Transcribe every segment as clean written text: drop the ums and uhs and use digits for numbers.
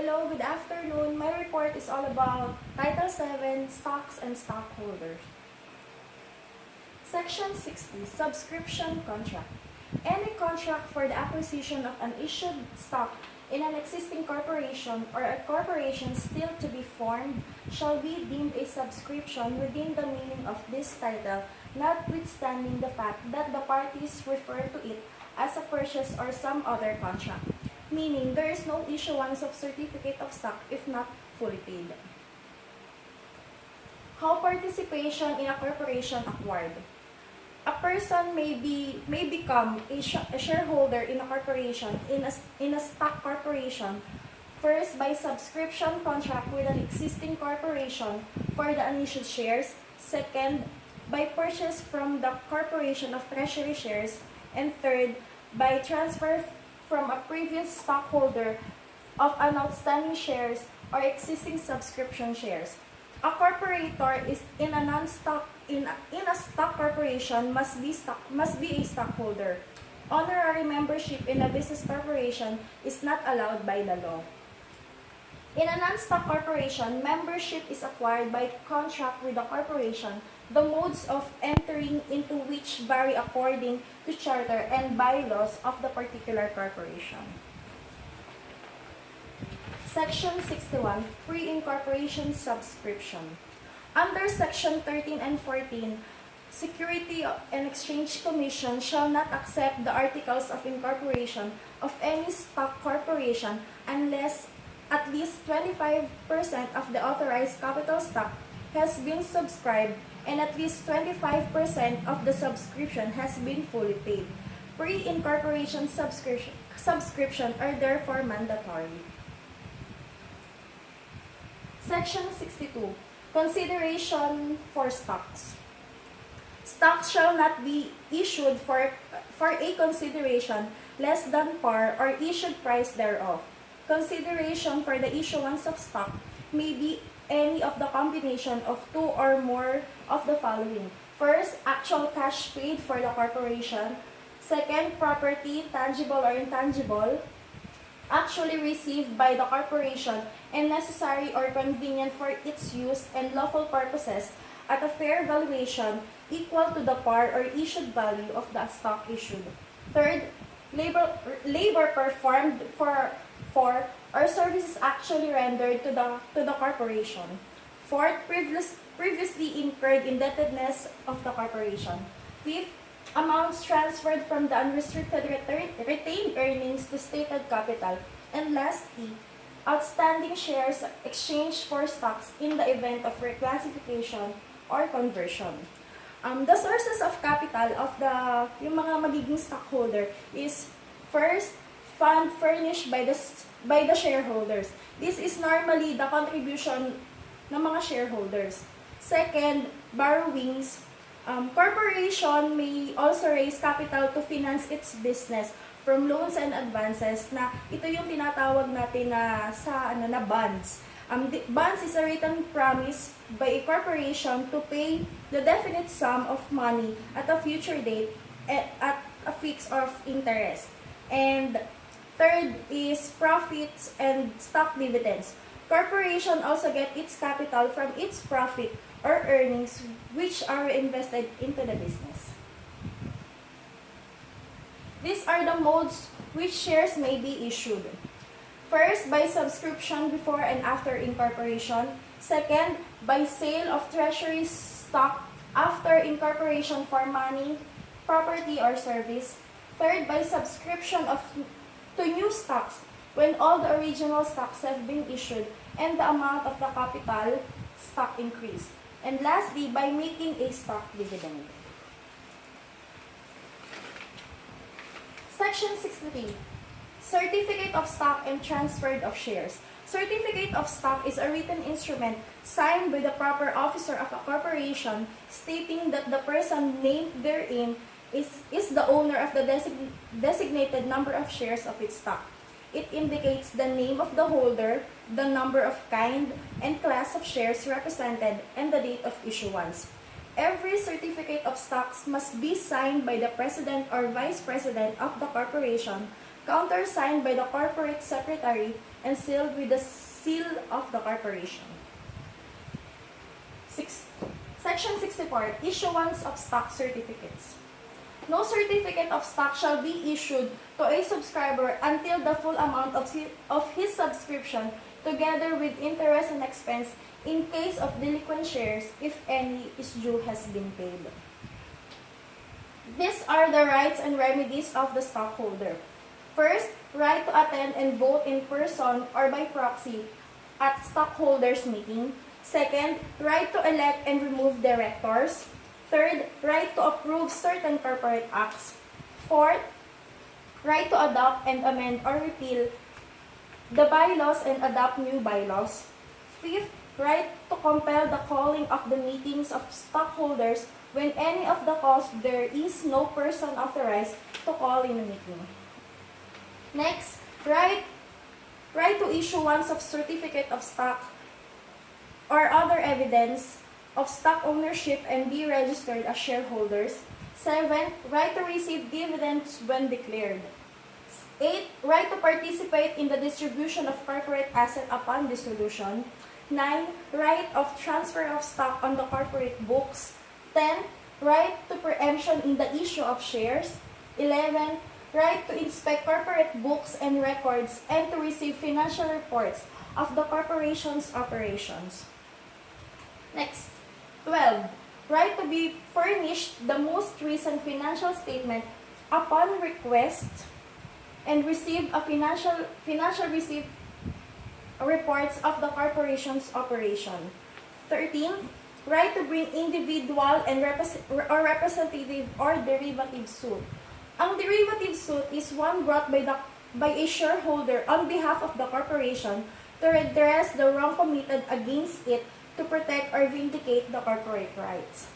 Hello, good afternoon. My report is all about Title 7, Stocks and Stockholders. Section 60, Subscription Contract. Any contract for the acquisition of an issued stock in an existing corporation or a corporation still to be formed shall be deemed a subscription within the meaning of this title, notwithstanding the fact that the parties refer to it as a purchase or some other contract, meaning there is no issuance of certificate of stock if not fully paid. How participation in a corporation acquired? A person may become a shareholder in a corporation, in a stock corporation, first by subscription contract with an existing corporation for the initial shares, second by purchase from the corporation of treasury shares, and third by transfer from a previous stockholder of an outstanding shares or existing subscription shares. A corporator is in a stock corporation must be a stockholder. Honorary membership in a business corporation is not allowed by the law. In a non-stock corporation, membership is acquired by contract with the corporation, the modes of entering into which vary according to charter and bylaws of the particular corporation. Section 61, Pre-Incorporation Subscription. Under Section 13 and 14, Security and Exchange Commission shall not accept the articles of incorporation of any stock corporation unless at least 25% of the authorized capital stock has been subscribed and at least 25% of the subscription has been fully paid. Pre-incorporation subscription are therefore mandatory. Section 62. Consideration for stocks. Stocks shall not be issued for a consideration less than par or issued price thereof. Consideration for the issuance of stock may be any of the combination of two or more of the following. First, actual cash paid for the corporation. Second, property, tangible or intangible, actually received by the corporation and necessary or convenient for its use and lawful purposes at a fair valuation equal to the par or issued value of the stock issued. Third, labor performed for or services actually rendered to the corporation. Fourth, previously incurred indebtedness of the corporation. Fifth, amounts transferred from the unrestricted retained earnings to stated capital. And lastly, outstanding shares exchanged for stocks in the event of reclassification or conversion. The sources of capital of yung mga magiging stockholder is first, fund furnished by the shareholders. This is normally the contribution ng mga shareholders. Second, borrowings. Corporation may also raise capital to finance its business from loans and advances na ito yung tinatawag natin na bonds. Bonds is a written promise by a corporation to pay the definite sum of money at a future date at a fix of interest. And third is profits and stock dividends. Corporation also get its capital from its profit or earnings which are invested into the business. These are the modes which shares may be issued. First, by subscription before and after incorporation. Second, by sale of treasury stock after incorporation for money, property, or service. Third, by subscription to new stocks when all the original stocks have been issued and the amount of the capital stock increased. And lastly, by making a stock dividend. Section 63. Certificate of stock and transfer of shares. Certificate of stock is a written instrument signed by the proper officer of a corporation stating that the person named therein is the owner of the designated number of shares of its stock. It indicates the name of the holder, the number of kind and class of shares represented, and the date of issuance. Every certificate of stocks must be signed by the president or vice president of the corporation, countersigned by the corporate secretary, and sealed with the seal of the corporation. Section 64, issuance of stock certificates. No certificate of stock shall be issued to a subscriber until the full amount of his subscription, together with interest and expense in case of delinquent shares, if any is due, has been paid. These are the rights and remedies of the stockholder. First, right to attend and vote in person or by proxy at stockholders meeting. Second, right to elect and remove directors. Third, right to approve certain corporate acts. Fourth, right to adopt and amend or repeal the bylaws and adopt new bylaws. Fifth, right to compel the calling of the meetings of stockholders when any of the cause there is no person authorized to call in a meeting. Next, right to issuance of certificate of stock or other evidence of stock ownership and be registered as shareholders. 7. Right to receive dividends when declared. 8. Right to participate in the distribution of corporate asset upon dissolution. 9. Right of transfer of stock on the corporate books. 10. Right to preemption in the issue of shares. 11. Right to inspect corporate books and records and to receive financial reports of the corporation's operations. Next, 12. Right to be furnished the most recent financial statement upon request and receive a financial receipt reports of the corporation's operation. 13. Right to bring individual and representative or derivative suit. Ang derivative suit is one brought by a shareholder on behalf of the corporation to redress the wrong committed against it, to protect or vindicate the corporate rights.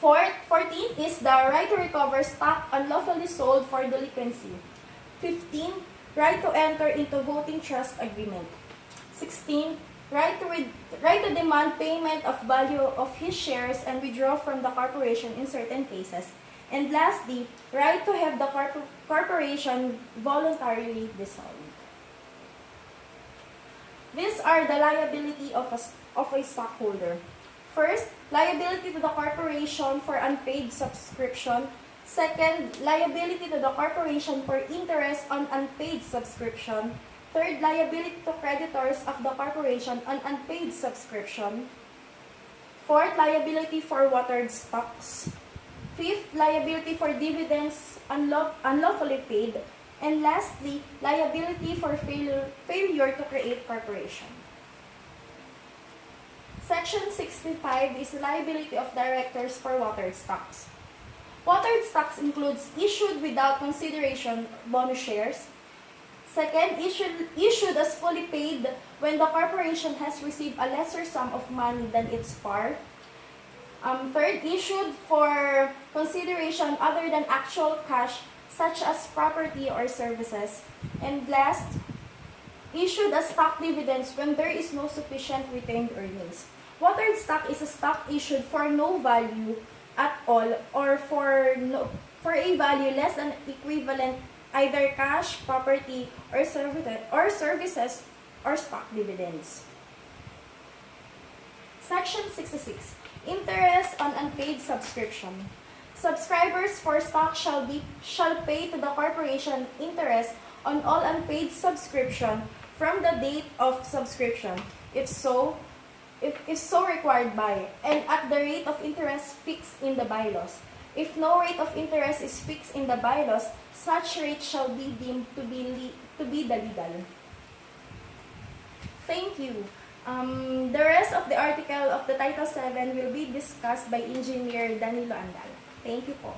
14 is the right to recover stock unlawfully sold for delinquency. 15. Right to enter into voting trust agreement. 16. Right to demand payment of value of his shares and withdraw from the corporation in certain cases. And lastly, right to have the corporation voluntarily dissolved. These are the liability of a stockholder. First, liability to the corporation for unpaid subscription. Second, liability to the corporation for interest on unpaid subscription. Third, liability to creditors of the corporation on unpaid subscription. Fourth, liability for watered stocks. Fifth, liability for dividends unlawfully paid. And lastly, liability for failure to create corporation. Section 65 is liability of directors for watered stocks. Watered stocks includes issued without consideration bonus shares. Second, issued as fully paid when the corporation has received a lesser sum of money than its par. Third, issued for consideration other than actual cash, such as property or services. And last, issued as stock dividends when there is no sufficient retained earnings. Watered stock is a stock issued for no value at all or for a value less than equivalent either cash, property, or services or stock dividends. Section 66. Interest on unpaid subscription. Subscribers for stock shall pay to the corporation interest on all unpaid subscription from the date of subscription, if so required by, and at the rate of interest fixed in the bylaws. If no rate of interest is fixed in the bylaws, such rate shall be deemed to be the legal. Thank you. The rest of the article of the Title 7 will be discussed by Engineer Danilo Andal. Thank you po.